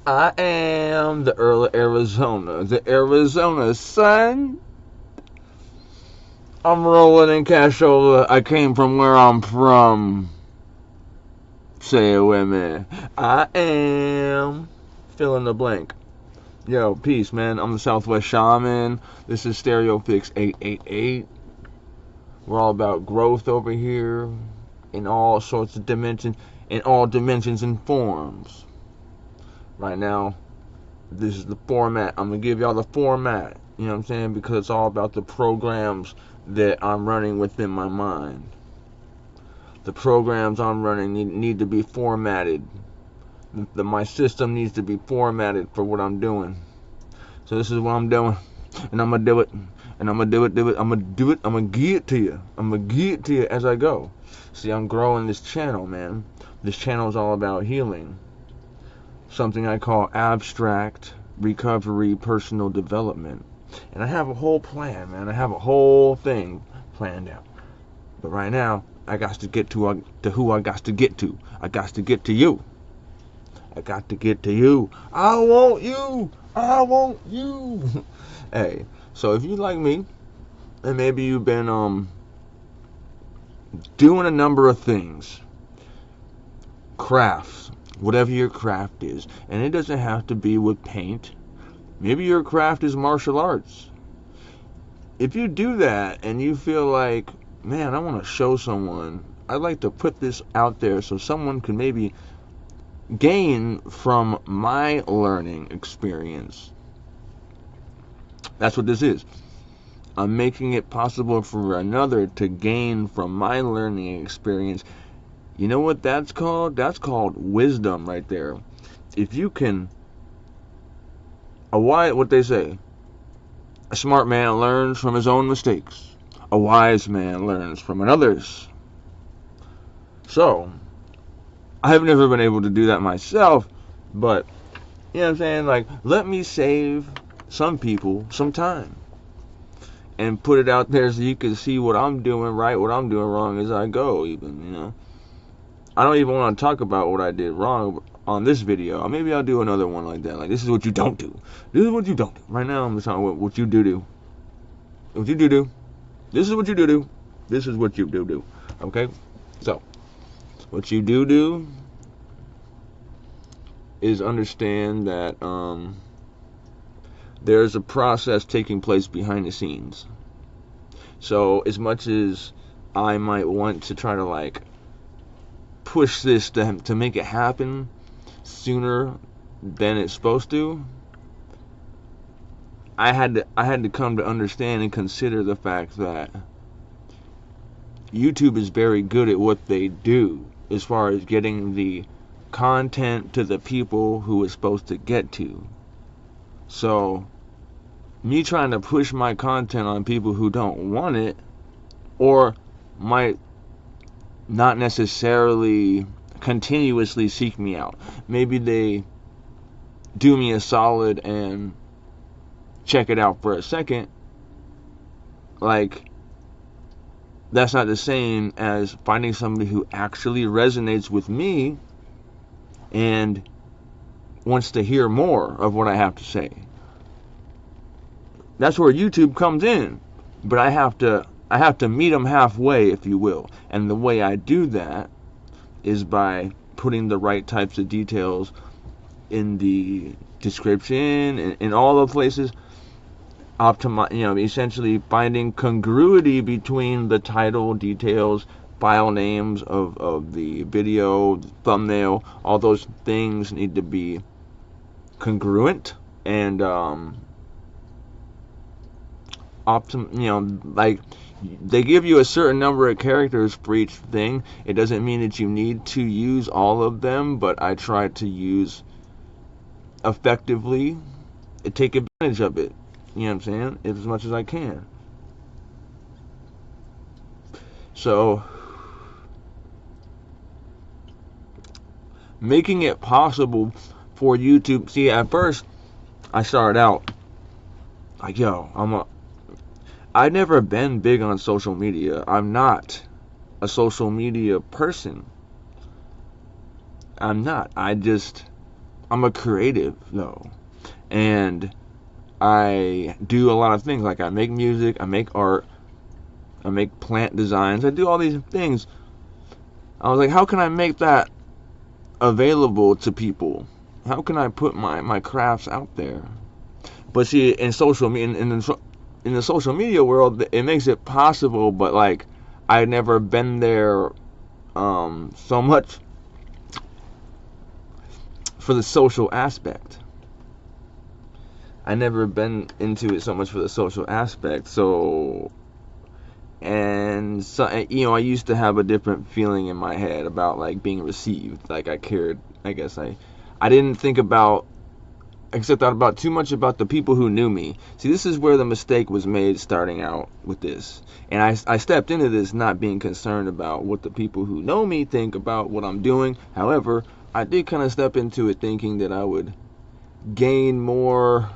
I am the Earl of Arizona, the Arizona sun. I'm rolling in cashola. I came from where I'm from. Say it with me. I am fill in the blank. Yo, peace, man. I'm the SouthWst Shaman. This is StereoPHiX 888. We're all about growth over here in all sorts of dimensions, in all dimensions and forms. Right now, this is the format. I'm going to give y'all the format. You know what I'm saying? Because it's all about the programs that I'm running within my mind. The programs I'm running need to be formatted. My system needs to be formatted for what I'm doing. So this is what I'm doing. And I'm going to do it. And I'm going to do it. I'm going to do it. I'm going to give it to you. I'm going to give it to you as I go. See, I'm growing this channel, man. This channel is all about healing. Something I call abstract recovery personal development. And I have a whole plan, man. I have a whole thing planned out. But right now, I got to get to who I got to get to. I got to get to you. I got to get to you. I want you. I want you. Hey, so if you like me, and maybe you've been doing a number of things, crafts, whatever your craft is, and it doesn't have to be with paint. Maybe your craft is martial arts. If you do that and you feel like, man, I want to show someone, I'd like to put this out there so someone can maybe gain from my learning experience. That's what this is. I'm making it possible for another to gain from my learning experience. You know what that's called? That's called wisdom right there. If you can, what they say, a smart man learns from his own mistakes. A wise man learns from another's. So, I've never been able to do that myself, but, you know what I'm saying? Like, let me save some people some time and put it out there so you can see what I'm doing right, what I'm doing wrong as I go, even, you know. I don't even want to talk about what I did wrong on this video. Maybe I'll do another one like that. Like, this is what you don't do. This is what you don't do. Right now, I'm just talking about what you do. What you do. This is what you do. This is what you do. Okay? So, what you do is understand that there's a process taking place behind the scenes. So, as much as I might want to try to, like, push this to make it happen sooner than it's supposed to, I had to come to understand and consider the fact that YouTube is very good at what they do as far as getting the content to the people who it's supposed to get to. So me trying to push my content on people who don't want it, or might not necessarily continuously seek me out. Maybe they do me a solid and check it out for a second. Like, that's not the same as finding somebody who actually resonates with me and wants to hear more of what I have to say. That's where YouTube comes in. But I have to meet them halfway, if you will. And the way I do that is by putting the right types of details in the description and in all the places. Essentially finding congruity between the title, details, file names of the video, thumbnail. All those things need to be congruent and like, they give you a certain number of characters for each thing. It doesn't mean that you need to use all of them, but I try to use effectively, take advantage of it. You know what I'm saying? As much as I can. So, making it possible for you to see, at first, I started out like, yo, I've never been big on social media. I'm not a social media person. I'm not. I just I'm a creative though, and I do a lot of things. Like I make music, I make art, I make plant designs, I do all these things. I was like, how can I make that available to people? How can I put my crafts out there? But see, in social media, in the social media world, it makes it possible. But like, I've never been there so much for the social aspect. I never been into it so much for the social aspect. So, and so, you know, I used to have a different feeling in my head about like being received. Like I cared. I guess I didn't think about, except thought about too much about the people who knew me. See, this is where the mistake was made starting out with this. And I stepped into this not being concerned about what the people who know me think about what I'm doing. However, I did kind of step into it thinking that I would gain more,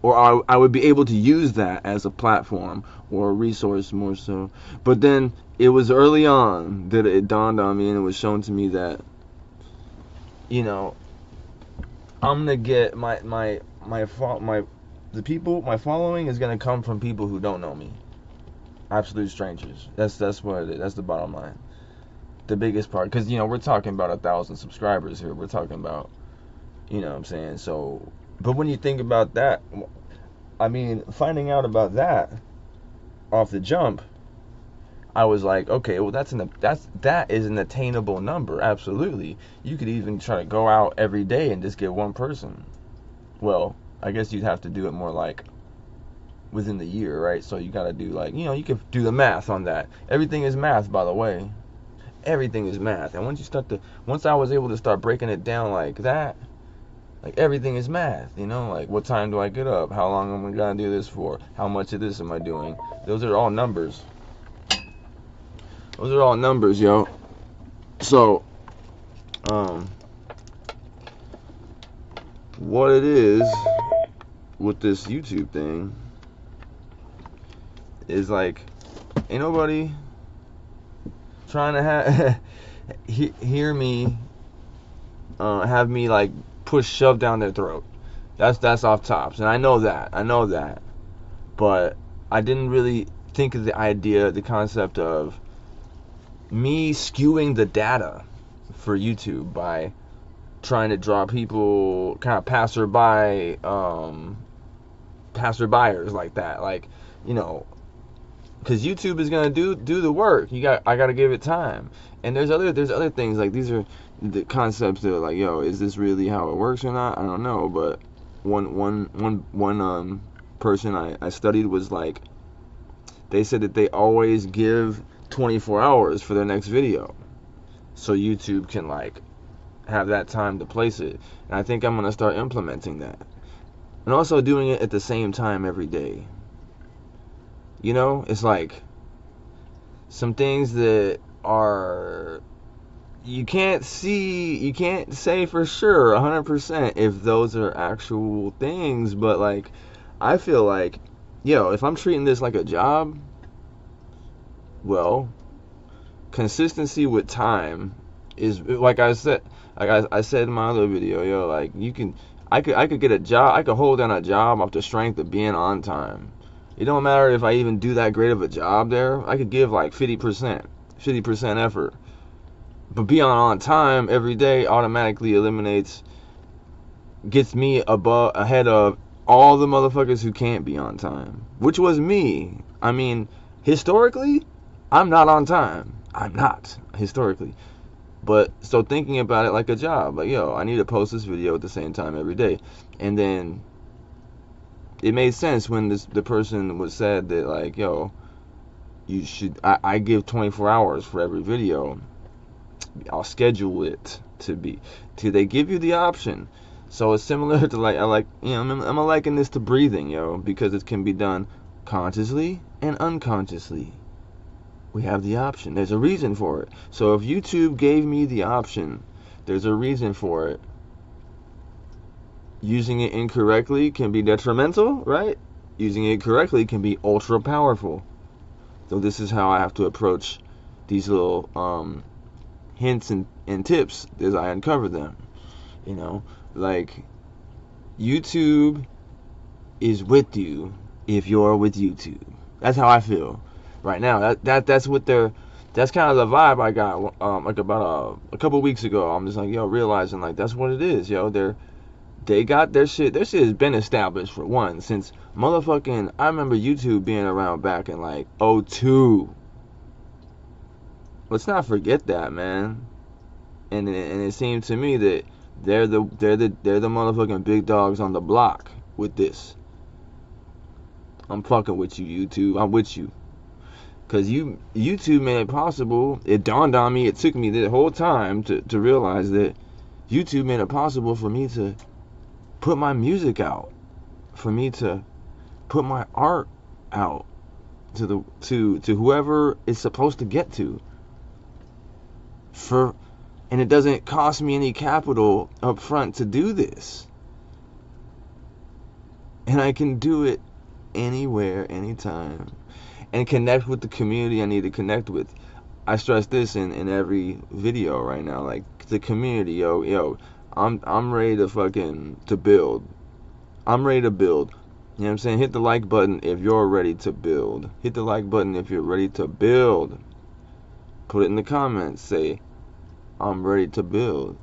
or I would be able to use that as a platform or a resource more so. But then it was early on that it dawned on me, and it was shown to me that, you know, I'm gonna get my following is gonna come from people who don't know me, absolute strangers. That's what it is. That's the bottom line, the biggest part. Because you know, we're talking about 1,000 subscribers here. We're talking about, you know what I'm saying. So, but when you think about that, I mean, finding out about that off the jump, I was like, okay, well that is an attainable number. Absolutely. You could even try to go out every day and just get one person. Well, I guess you'd have to do it more like within the year, right? So you got to do like, you know, you could do the math on that. Everything is math, by the way. Everything is math. And once I was able to start breaking it down like that, like everything is math, you know, like what time do I get up? How long am I going to do this for? How much of this am I doing? Those are all numbers. Those are all numbers, yo. So, what it is with this YouTube thing is like, ain't nobody trying to hear me, have me like shoved down their throat. That's off tops, and I know that, but I didn't really think of the concept of me skewing the data for YouTube by trying to draw people, kind of passerbyers like that, like, you know, because YouTube is gonna do the work. I gotta give it time. And there's other things, like these are the concepts that are like, yo, is this really how it works or not? I don't know. But one person I studied was like, they said that they always give 24 hours for their next video, so YouTube can like have that time to place it. And I think I'm gonna start implementing that, and also doing it at the same time every day. You know, it's like some things that are, you can't say for sure 100% if those are actual things, but like I feel like, yo, if I'm treating this like a job, well, consistency with time is, like I said in my other video, yo, like I could get a job, I could hold down a job off the strength of being on time. It don't matter if I even do that great of a job there. I could give like 50% effort, but being on time every day automatically gets me ahead of all the motherfuckers who can't be on time, which was me. I mean, historically, I'm not on time. I'm not, historically. But, so thinking about it like a job, like, yo, I need to post this video at the same time every day. And then it made sense when the person was said that, like, yo, you should, I give 24 hours for every video. I'll schedule it to they give you the option. So it's similar to like, you know, I'm gonna liken this to breathing, yo, because it can be done consciously and unconsciously. We have the option. There's a reason for it. So if YouTube gave me the option, there's a reason for it. Using it incorrectly can be detrimental, right? Using it correctly can be ultra powerful. So this is how I have to approach these little hints and tips as I uncover them. You know, Like, YouTube is with you if you're with YouTube. That's how I feel right now. That's what they're. That's kind of the vibe I got. Like about a couple weeks ago. I'm just like, yo, realizing like that's what it is, yo. They got their shit. Their shit has been established for one since motherfucking. I remember YouTube being around back in like '02. Let's not forget that, man. And it seemed to me that they're the motherfucking big dogs on the block with this. I'm fucking with you, YouTube. I'm with you. Cause YouTube made it possible. It dawned on me. It took me the whole time to realize that YouTube made it possible for me to put my music out, for me to put my art out to whoever it's supposed to get to. And it doesn't cost me any capital up front to do this. And I can do it anywhere, anytime. And connect with the community I need to connect with. I stress this in every video right now. Like, the community, yo, I'm ready to build. I'm ready to build. You know what I'm saying? Hit the like button if you're ready to build. Hit the like button if you're ready to build. Put it in the comments. Say, I'm ready to build.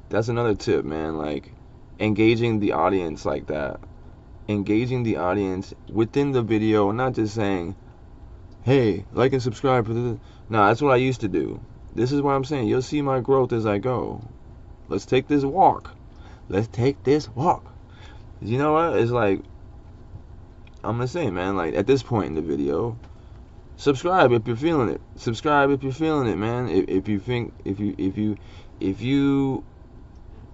That's another tip, man. Like, engaging the audience like that. Engaging the audience within the video, not just saying, hey, like and subscribe for this. No, that's what I used to do. This is what I'm saying. You'll see my growth as I go. Let's take this walk. Let's take this walk. You know what? It's like, I'm gonna say, man, like, at this point in the video, subscribe if you're feeling it. Subscribe if you're feeling it, man. If you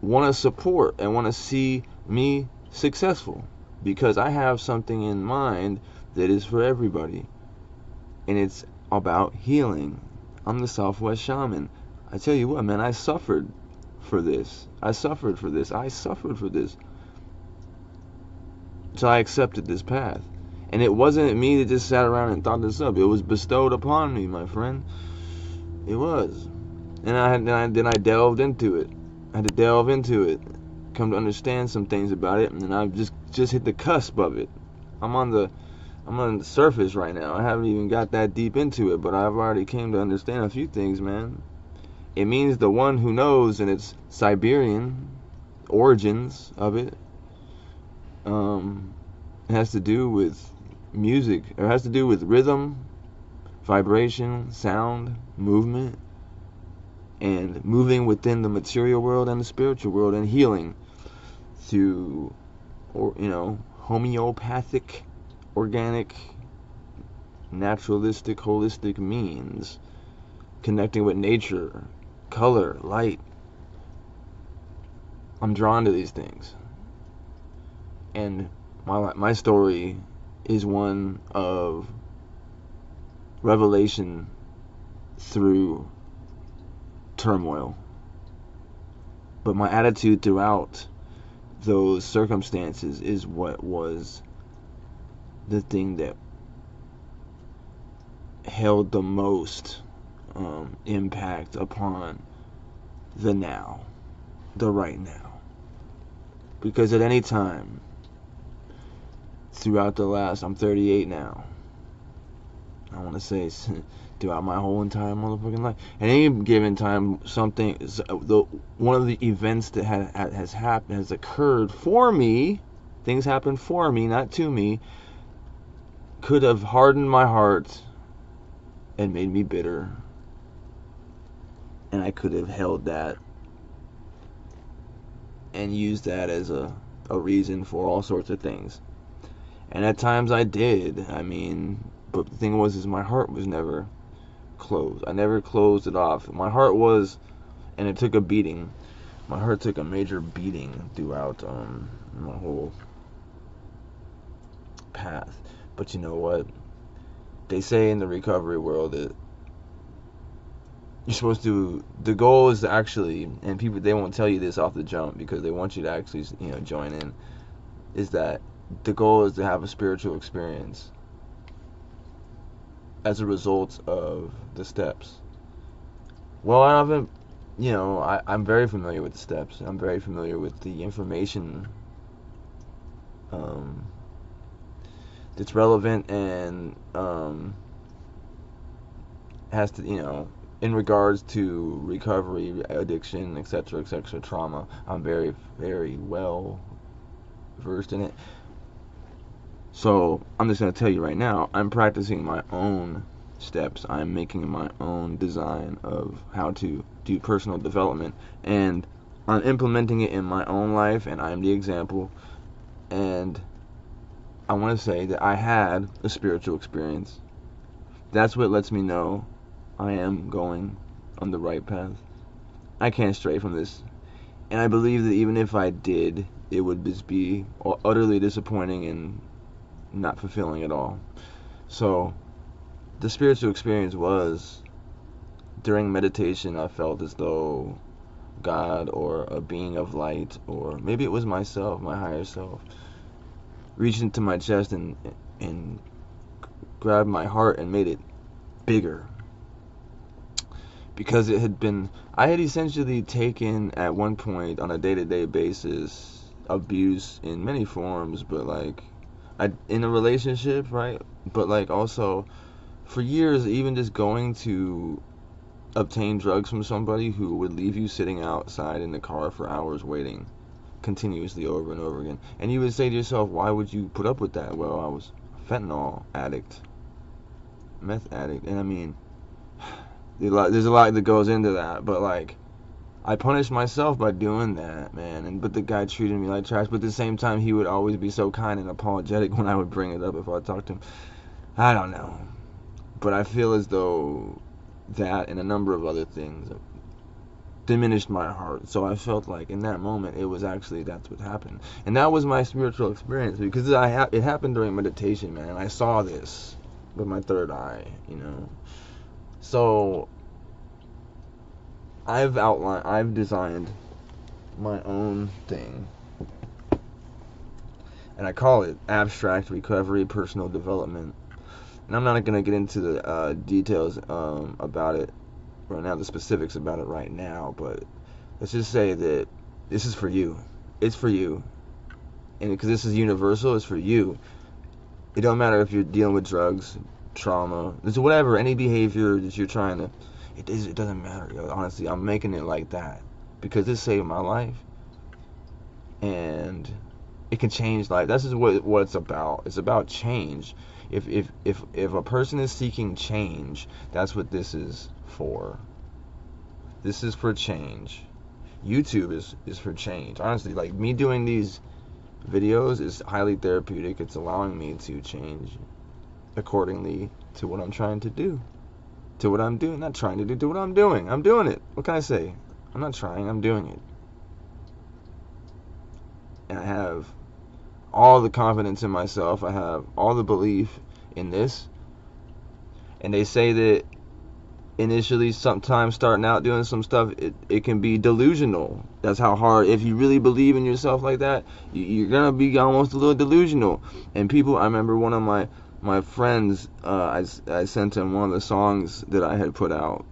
want to support and want to see me successful, because I have something in mind that is for everybody, and it's about healing. I'm the SouthWst Shaman. I tell you what, man, I suffered for this. I suffered for this. So I accepted this path. And it wasn't me that just sat around and thought this up. It was bestowed upon me, my friend. It was. And then I delved into it. I had to delve into it, come to understand some things about it, and then I've just hit the cusp of it. I'm on the surface right now. I haven't even got that deep into it, but I've already came to understand a few things, man. It means the one who knows, and it's Siberian origins of it. It has to do with music, or it has to do with rhythm, vibration, sound, movement, and moving within the material world and the spiritual world, and healing through, homeopathic, organic, naturalistic, holistic means, connecting with nature, color, light. I'm drawn to these things, and my story is one of revelation through turmoil. But my attitude throughout those circumstances is what was the thing that held the most impact upon the now, the right now. Because at any time throughout the last, I'm 38 now, I want to say throughout my whole entire motherfucking life, at any given time, one of the events that has occurred for me, things happened for me, not to me, could have hardened my heart and made me bitter, and I could have held that and used that as a reason for all sorts of things. And at times I did. But the thing was, my heart was never closed. I never closed it off. My heart was, and it took a beating. My heart took a major beating throughout my whole path. But you know what? They say in the recovery world that you're supposed to, the goal is to actually, and people, they won't tell you this off the jump because they want you to actually, join in, is that the goal is to have a spiritual experience as a result of the steps. Well, I haven't you know, I'm very familiar with the steps. I'm very familiar with the information um, that's relevant and has to, you know, in regards to recovery, addiction, etc., etc., trauma. I'm very, very well versed in it. So I'm just going to tell you right now, I'm practicing my own steps. I'm making my own design of how to do personal development, and I'm implementing it in my own life, and I'm the example. And I want to say that I had a spiritual experience. That's what lets me know I am going on the right path. I can't stray from this. And I believe that even if I did, it would just be utterly disappointing and not fulfilling at all. So the spiritual experience was, during meditation, I felt as though God or a being of light, or maybe it was myself, my higher self, reached into my chest and grabbed my heart and made it bigger. Because I had essentially taken at one point on a day-to-day basis abuse in many forms, but like in a relationship, right? But like also for years, even just going to obtain drugs from somebody who would leave you sitting outside in the car for hours waiting continuously over and over again. And you would say to yourself, why would you put up with that? Well, I was a fentanyl addict, meth addict, and I mean, there's a lot that goes into that, but like, I punished myself by doing that, man. But the guy treated me like trash. But at the same time, he would always be so kind and apologetic when I would bring it up if I talked to him. I don't know, but I feel as though that and a number of other things diminished my heart. So I felt like in that moment, it was actually, that's what happened, and that was my spiritual experience, because it happened during meditation, man. I saw this with my third eye, you know. So I've designed my own thing, and I call it Abstract Recovery Personal Development. And I'm not going to get into the details about it right now, the specifics about it right now, but let's just say that this is for you. It's for you. And because this is universal, it's for you. It don't matter if you're dealing with drugs, trauma, it's whatever, any behavior that you're trying to, it doesn't matter, yo. Honestly, I'm making it like that because this saved my life, and it can change life. That's just what it's about. It's about change. If a person is seeking change, that's what this is for. This is for change. YouTube is for change. Honestly, like me doing these videos is highly therapeutic. It's allowing me to change accordingly to what I'm trying to do. To what I'm doing. Not trying to do, to what I'm doing. I'm doing it. What can I say? I'm not trying, I'm doing it. And I have all the confidence in myself. I have all the belief in this. And they say that initially, sometimes starting out doing some stuff, it can be delusional. That's how hard, if you really believe in yourself like that, you're gonna be almost a little delusional. And people, I remember one of my friends, I sent him one of the songs that I had put out,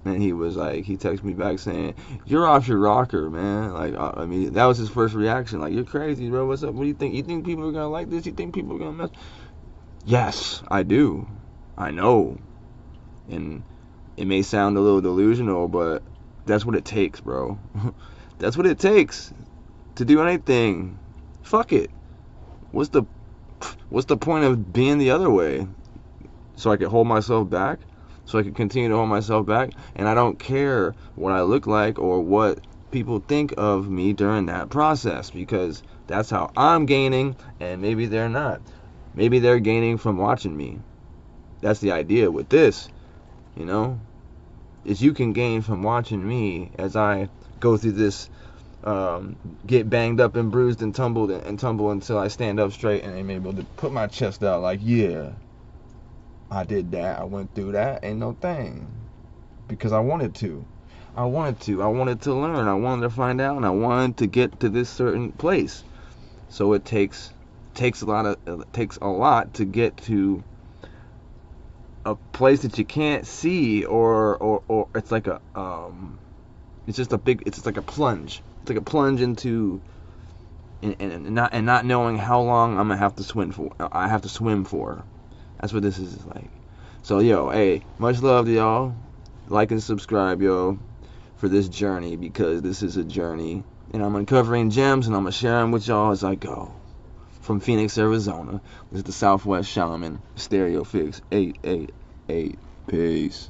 and he was like, he texted me back saying, "You're off your rocker, man." Like, I mean, that was his first reaction. Like, "You're crazy, bro. What's up? What do you think? You think people are gonna like this? You think people are gonna mess?" Yes, I do. I know. And it may sound a little delusional, but that's what it takes, bro. That's what it takes to do anything. Fuck it. What's the point of being the other way? So I can hold myself back? So I can continue to hold myself back? And I don't care what I look like or what people think of me during that process, because that's how I'm gaining, and maybe they're not. Maybe they're gaining from watching me. That's the idea with this, you know, is you can gain from watching me as I go through this, get banged up and bruised and tumble until I stand up straight and I'm able to put my chest out like, yeah, I did that, I went through that, ain't no thing, because I wanted to learn, I wanted to find out, and I wanted to get to this certain place. So it takes a lot to get to a place that you can't see, or it's like It's just like a plunge. It's like a plunge into, and not knowing how long I'm gonna have to swim for. That's what this is like. So yo, hey, much love to y'all. Like and subscribe, yo, for this journey, because this is a journey, and I'm uncovering gems and I'm gonna share them with y'all as I go. From Phoenix, Arizona, this is the SouthWst Shaman, StereoPHiX 888. Peace.